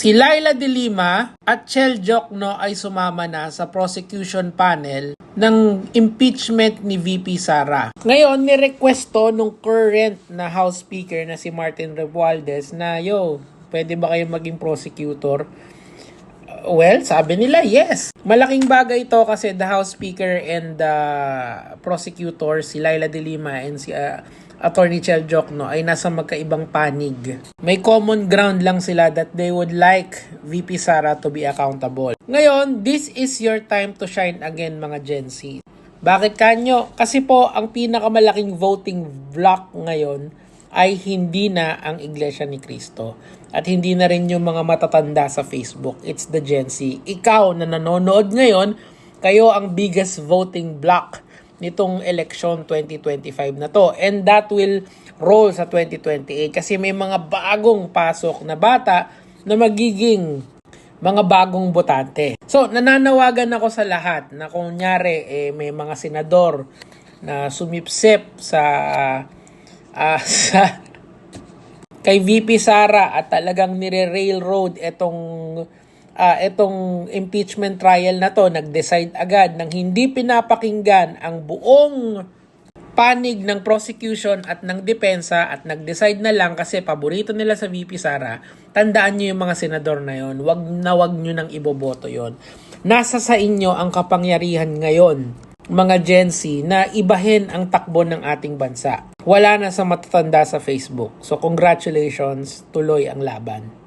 Si Laila de Lima at Chel Jokno ay sumama na sa prosecution panel ng impeachment ni VP Sara. Ngayon, ni-request to nung current na House Speaker na si Martin Romualdez na, pwede ba kayo maging prosecutor? Well, sabi nila, yes. Malaking bagay ito kasi the House Speaker and the prosecutor, si Laila de Lima and si Attorney Chel Jokno ay nasa magkaibang panig. May common ground lang sila that they would like VP Sara to be accountable. Ngayon, this is your time to shine again mga Gen Z. Bakit kanyo? Kasi po, ang pinakamalaking voting block ngayon ay hindi na ang Iglesia ni Cristo. At hindi na rin yung mga matatanda sa Facebook. It's the Gen Z. Ikaw na nanonood ngayon, kayo ang biggest voting block nitong election 2025 na to. And that will roll sa 2028 kasi may mga bagong pasok na bata na magiging mga bagong botante. So, nananawagan ako sa lahat na kunyari may mga senador na sumipsip sa kay VP Sara at talagang nire-railroad itong impeachment trial na to, nag-decide agad nang hindi pinapakinggan ang buong panig ng prosecution at ng depensa at nag-decide na lang kasi paborito nila sa VP Sara, tandaan nyo yung mga senador na yon, wag nyo nang iboboto yon. Nasa sa inyo ang kapangyarihan ngayon, mga Gen Z, na ibahin ang takbo ng ating bansa. Wala na sa matatanda sa Facebook. So congratulations, tuloy ang laban.